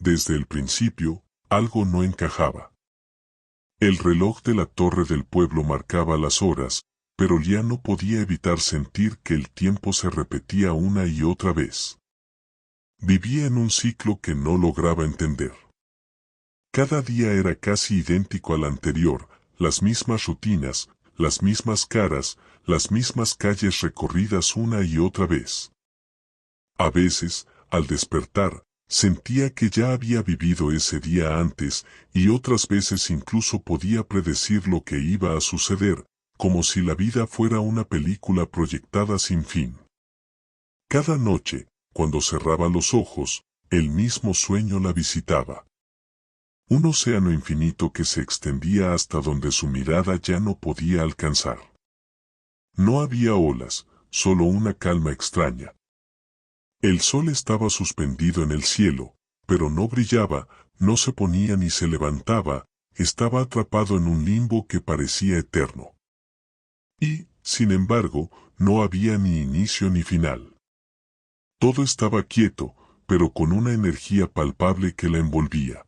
Desde el principio, algo no encajaba. El reloj de la torre del pueblo marcaba las horas, pero Lia no podía evitar sentir que el tiempo se repetía una y otra vez. Vivía en un ciclo que no lograba entender. Cada día era casi idéntico al anterior, las mismas rutinas, las mismas caras, las mismas calles recorridas una y otra vez. A veces, al despertar, sentía que ya había vivido ese día antes, y otras veces incluso podía predecir lo que iba a suceder, como si la vida fuera una película proyectada sin fin. Cada noche, cuando cerraba los ojos, el mismo sueño la visitaba. Un océano infinito que se extendía hasta donde su mirada ya no podía alcanzar. No había olas, solo una calma extraña. El sol estaba suspendido en el cielo, pero no brillaba, no se ponía ni se levantaba, estaba atrapado en un limbo que parecía eterno. Y, sin embargo, no había ni inicio ni final. Todo estaba quieto, pero con una energía palpable que la envolvía.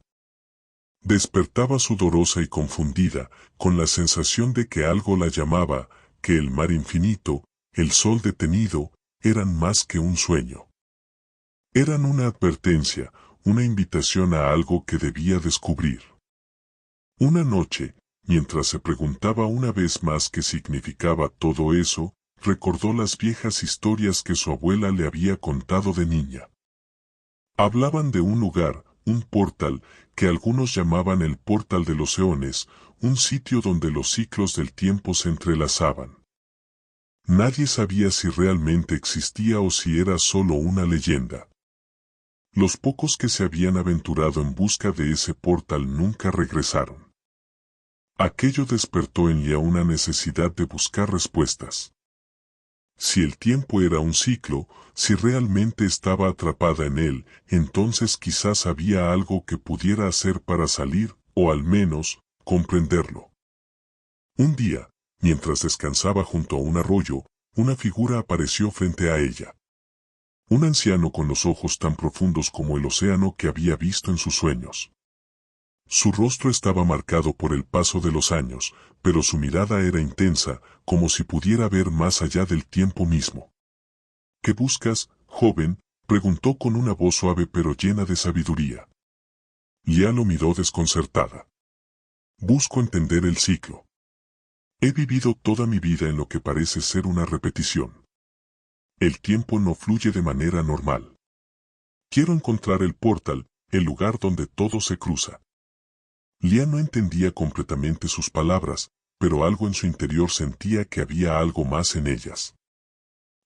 Despertaba sudorosa y confundida, con la sensación de que algo la llamaba, que el mar infinito, el sol detenido, eran más que un sueño. Eran una advertencia, una invitación a algo que debía descubrir. Una noche, mientras se preguntaba una vez más qué significaba todo eso, recordó las viejas historias que su abuela le había contado de niña. Hablaban de un lugar, un portal, que algunos llamaban el portal de los eones, un sitio donde los ciclos del tiempo se entrelazaban. Nadie sabía si realmente existía o si era solo una leyenda. Los pocos que se habían aventurado en busca de ese portal nunca regresaron. Aquello despertó en ella una necesidad de buscar respuestas. Si el tiempo era un ciclo, si realmente estaba atrapada en él, entonces quizás había algo que pudiera hacer para salir, o al menos, comprenderlo. Un día, mientras descansaba junto a un arroyo, una figura apareció frente a ella. Un anciano con los ojos tan profundos como el océano que había visto en sus sueños. Su rostro estaba marcado por el paso de los años, pero su mirada era intensa, como si pudiera ver más allá del tiempo mismo. ¿Qué buscas, joven?, preguntó con una voz suave pero llena de sabiduría. Lia lo miró desconcertada. Busco entender el ciclo. He vivido toda mi vida en lo que parece ser una repetición. El tiempo no fluye de manera normal. Quiero encontrar el portal, el lugar donde todo se cruza. Lia no entendía completamente sus palabras, pero algo en su interior sentía que había algo más en ellas.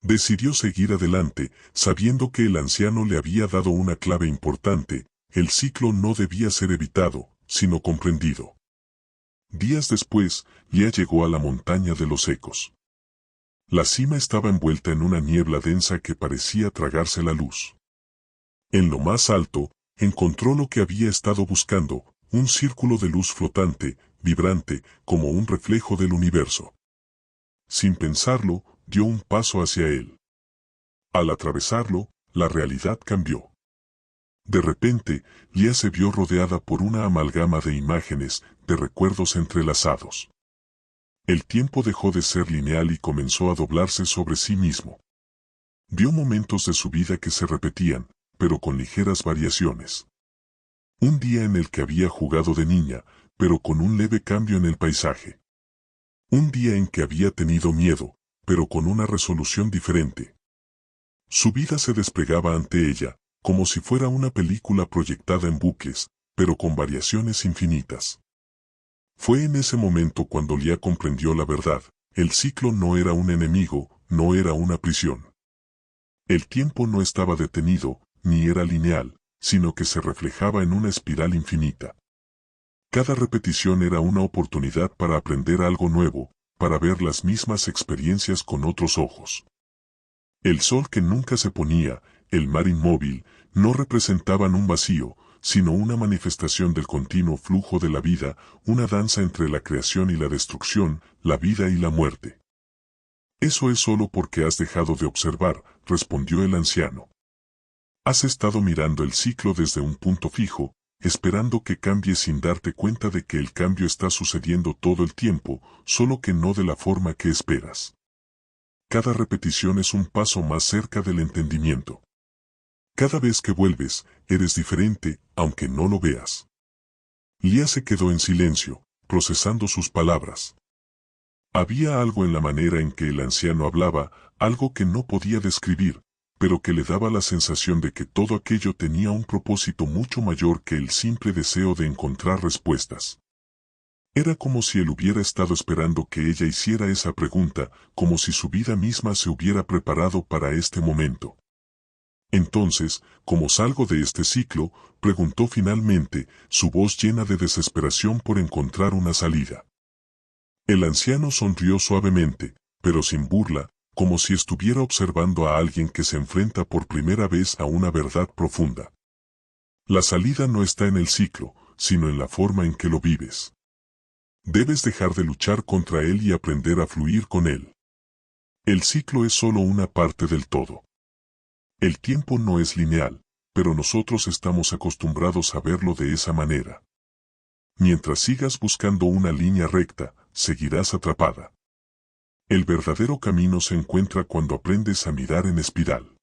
Decidió seguir adelante, sabiendo que el anciano le había dado una clave importante: el ciclo no debía ser evitado, sino comprendido. Días después, Lia llegó a la montaña de los ecos. La cima estaba envuelta en una niebla densa que parecía tragarse la luz. En lo más alto, encontró lo que había estado buscando: un círculo de luz flotante, vibrante, como un reflejo del universo. Sin pensarlo, dio un paso hacia él. Al atravesarlo, la realidad cambió. De repente, Lia se vio rodeada por una amalgama de imágenes, de recuerdos entrelazados. El tiempo dejó de ser lineal y comenzó a doblarse sobre sí mismo. Vio momentos de su vida que se repetían, pero con ligeras variaciones. Un día en el que había jugado de niña, pero con un leve cambio en el paisaje. Un día en que había tenido miedo, pero con una resolución diferente. Su vida se desplegaba ante ella, como si fuera una película proyectada en bucles, pero con variaciones infinitas. Fue en ese momento cuando Lia comprendió la verdad: el ciclo no era un enemigo, no era una prisión. El tiempo no estaba detenido, ni era lineal, sino que se reflejaba en una espiral infinita. Cada repetición era una oportunidad para aprender algo nuevo, para ver las mismas experiencias con otros ojos. El sol que nunca se ponía, el mar inmóvil, no representaban un vacío, sino una manifestación del continuo flujo de la vida, una danza entre la creación y la destrucción, la vida y la muerte. Eso es solo porque has dejado de observar, respondió el anciano. Has estado mirando el ciclo desde un punto fijo, esperando que cambie sin darte cuenta de que el cambio está sucediendo todo el tiempo, solo que no de la forma que esperas. Cada repetición es un paso más cerca del entendimiento. Cada vez que vuelves, eres diferente, aunque no lo veas. Lia se quedó en silencio, procesando sus palabras. Había algo en la manera en que el anciano hablaba, algo que no podía describir, pero que le daba la sensación de que todo aquello tenía un propósito mucho mayor que el simple deseo de encontrar respuestas. Era como si él hubiera estado esperando que ella hiciera esa pregunta, como si su vida misma se hubiera preparado para este momento. Entonces, ¿cómo salgo de este ciclo?, preguntó finalmente, su voz llena de desesperación por encontrar una salida. El anciano sonrió suavemente, pero sin burla, como si estuviera observando a alguien que se enfrenta por primera vez a una verdad profunda. La salida no está en el ciclo, sino en la forma en que lo vives. Debes dejar de luchar contra él y aprender a fluir con él. El ciclo es solo una parte del todo. El tiempo no es lineal, pero nosotros estamos acostumbrados a verlo de esa manera. Mientras sigas buscando una línea recta, seguirás atrapada. El verdadero camino se encuentra cuando aprendes a mirar en espiral.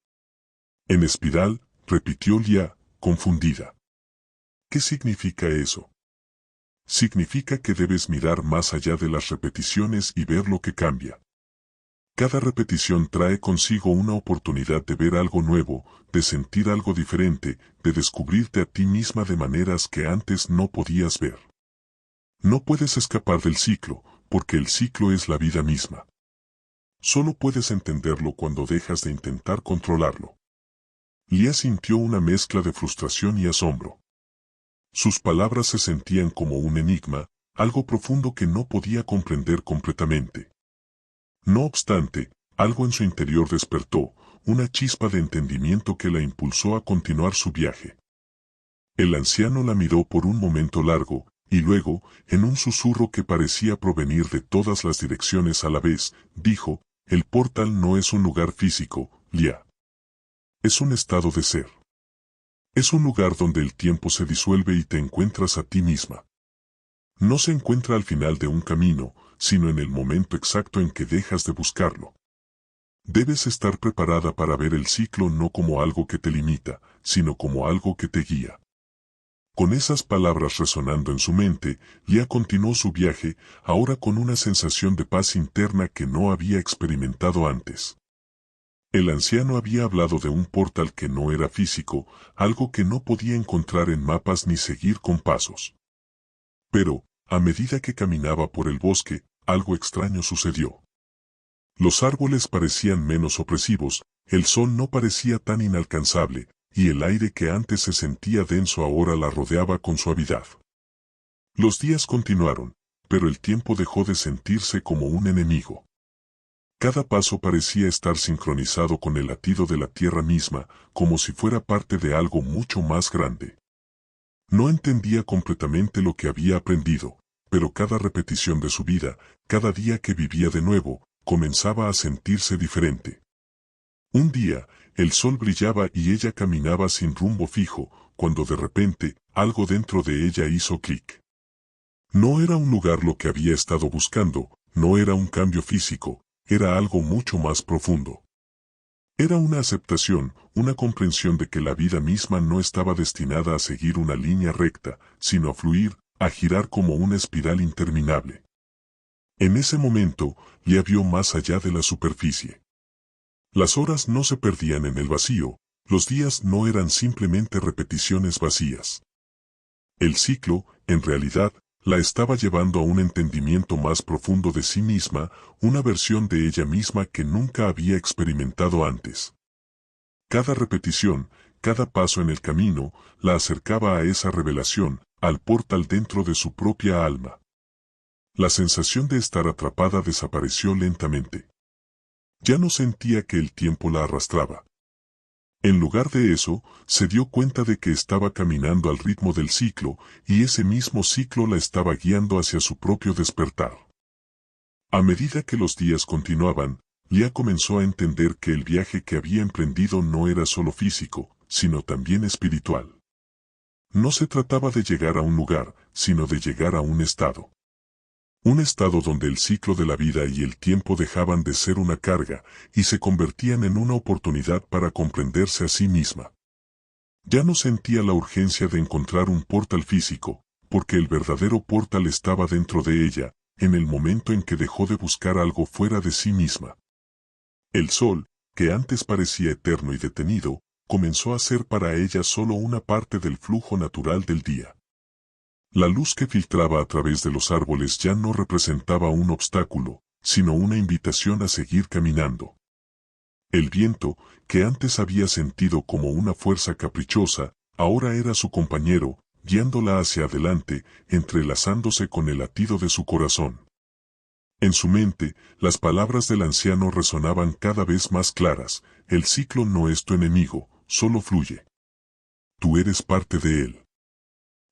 En espiral, repitió Lia, confundida. ¿Qué significa eso? Significa que debes mirar más allá de las repeticiones y ver lo que cambia. Cada repetición trae consigo una oportunidad de ver algo nuevo, de sentir algo diferente, de descubrirte a ti misma de maneras que antes no podías ver. No puedes escapar del ciclo, porque el ciclo es la vida misma. Solo puedes entenderlo cuando dejas de intentar controlarlo. Lia sintió una mezcla de frustración y asombro. Sus palabras se sentían como un enigma, algo profundo que no podía comprender completamente. No obstante, algo en su interior despertó, una chispa de entendimiento que la impulsó a continuar su viaje. El anciano la miró por un momento largo, y luego, en un susurro que parecía provenir de todas las direcciones a la vez, dijo: el portal no es un lugar físico, Lia. Es un estado de ser. Es un lugar donde el tiempo se disuelve y te encuentras a ti misma. No se encuentra al final de un camino, sino en el momento exacto en que dejas de buscarlo. Debes estar preparada para ver el ciclo no como algo que te limita, sino como algo que te guía. Con esas palabras resonando en su mente, Lia continuó su viaje, ahora con una sensación de paz interna que no había experimentado antes. El anciano había hablado de un portal que no era físico, algo que no podía encontrar en mapas ni seguir con pasos. Pero, a medida que caminaba por el bosque, algo extraño sucedió. Los árboles parecían menos opresivos, el sol no parecía tan inalcanzable, y el aire que antes se sentía denso ahora la rodeaba con suavidad. Los días continuaron, pero el tiempo dejó de sentirse como un enemigo. Cada paso parecía estar sincronizado con el latido de la tierra misma, como si fuera parte de algo mucho más grande. No entendía completamente lo que había aprendido, pero cada repetición de su vida, cada día que vivía de nuevo, comenzaba a sentirse diferente. Un día, el sol brillaba y ella caminaba sin rumbo fijo, cuando de repente, algo dentro de ella hizo clic. No era un lugar lo que había estado buscando, no era un cambio físico, era algo mucho más profundo. Era una aceptación, una comprensión de que la vida misma no estaba destinada a seguir una línea recta, sino a fluir, a girar como una espiral interminable. En ese momento, Lia vio más allá de la superficie. Las horas no se perdían en el vacío, los días no eran simplemente repeticiones vacías. El ciclo, en realidad, la estaba llevando a un entendimiento más profundo de sí misma, una versión de ella misma que nunca había experimentado antes. Cada repetición, cada paso en el camino, la acercaba a esa revelación, al portal dentro de su propia alma. La sensación de estar atrapada desapareció lentamente. Ya no sentía que el tiempo la arrastraba. En lugar de eso, se dio cuenta de que estaba caminando al ritmo del ciclo, y ese mismo ciclo la estaba guiando hacia su propio despertar. A medida que los días continuaban, Lia comenzó a entender que el viaje que había emprendido no era solo físico, sino también espiritual. No se trataba de llegar a un lugar, sino de llegar a un estado. Un estado donde el ciclo de la vida y el tiempo dejaban de ser una carga y se convertían en una oportunidad para comprenderse a sí misma. Ya no sentía la urgencia de encontrar un portal físico, porque el verdadero portal estaba dentro de ella, en el momento en que dejó de buscar algo fuera de sí misma. El sol, que antes parecía eterno y detenido, comenzó a ser para ella solo una parte del flujo natural del día. La luz que filtraba a través de los árboles ya no representaba un obstáculo, sino una invitación a seguir caminando. El viento, que antes había sentido como una fuerza caprichosa, ahora era su compañero, guiándola hacia adelante, entrelazándose con el latido de su corazón. En su mente, las palabras del anciano resonaban cada vez más claras: el ciclo no es tu enemigo, solo fluye. Tú eres parte de él.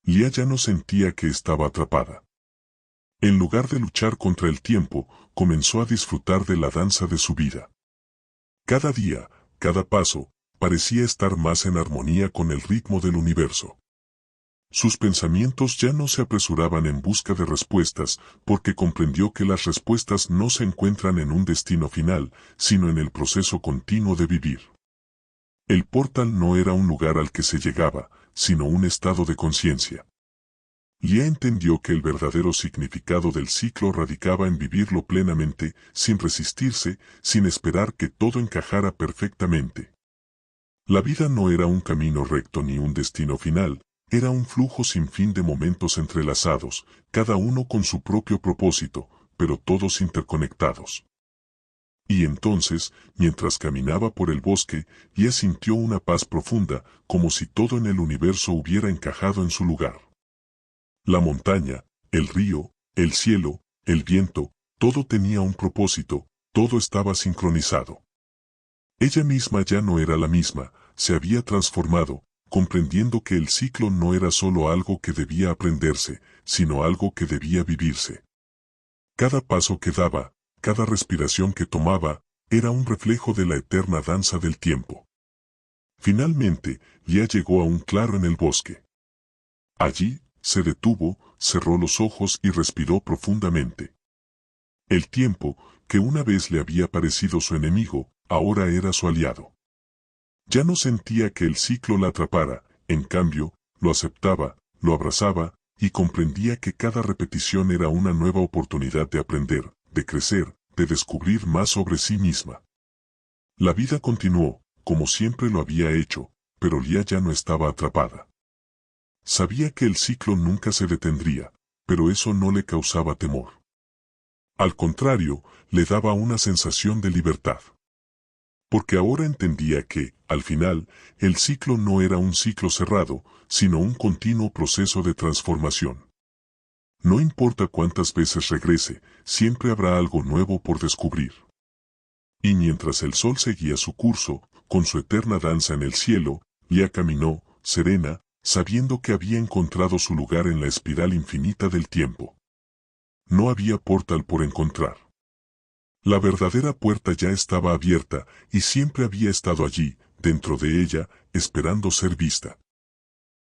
Lia ya no sentía que estaba atrapada. En lugar de luchar contra el tiempo, comenzó a disfrutar de la danza de su vida. Cada día, cada paso, parecía estar más en armonía con el ritmo del universo. Sus pensamientos ya no se apresuraban en busca de respuestas, porque comprendió que las respuestas no se encuentran en un destino final, sino en el proceso continuo de vivir. El portal no era un lugar al que se llegaba, sino un estado de conciencia. Lia entendió que el verdadero significado del ciclo radicaba en vivirlo plenamente, sin resistirse, sin esperar que todo encajara perfectamente. La vida no era un camino recto ni un destino final, era un flujo sin fin de momentos entrelazados, cada uno con su propio propósito, pero todos interconectados. Y entonces, mientras caminaba por el bosque, Lia sintió una paz profunda, como si todo en el universo hubiera encajado en su lugar. La montaña, el río, el cielo, el viento, todo tenía un propósito, todo estaba sincronizado. Ella misma ya no era la misma, se había transformado, comprendiendo que el ciclo no era solo algo que debía aprenderse, sino algo que debía vivirse. Cada paso que daba, cada respiración que tomaba, era un reflejo de la eterna danza del tiempo. Finalmente, ya llegó a un claro en el bosque. Allí, se detuvo, cerró los ojos y respiró profundamente. El tiempo, que una vez le había parecido su enemigo, ahora era su aliado. Ya no sentía que el ciclo la atrapara, en cambio, lo aceptaba, lo abrazaba, y comprendía que cada repetición era una nueva oportunidad de aprender, de crecer, de descubrir más sobre sí misma. La vida continuó, como siempre lo había hecho, pero Lia ya no estaba atrapada. Sabía que el ciclo nunca se detendría, pero eso no le causaba temor. Al contrario, le daba una sensación de libertad. Porque ahora entendía que, al final, el ciclo no era un ciclo cerrado, sino un continuo proceso de transformación. No importa cuántas veces regrese, siempre habrá algo nuevo por descubrir. Y mientras el sol seguía su curso, con su eterna danza en el cielo, Lia caminó, serena, sabiendo que había encontrado su lugar en la espiral infinita del tiempo. No había portal por encontrar. La verdadera puerta ya estaba abierta, y siempre había estado allí, dentro de ella, esperando ser vista.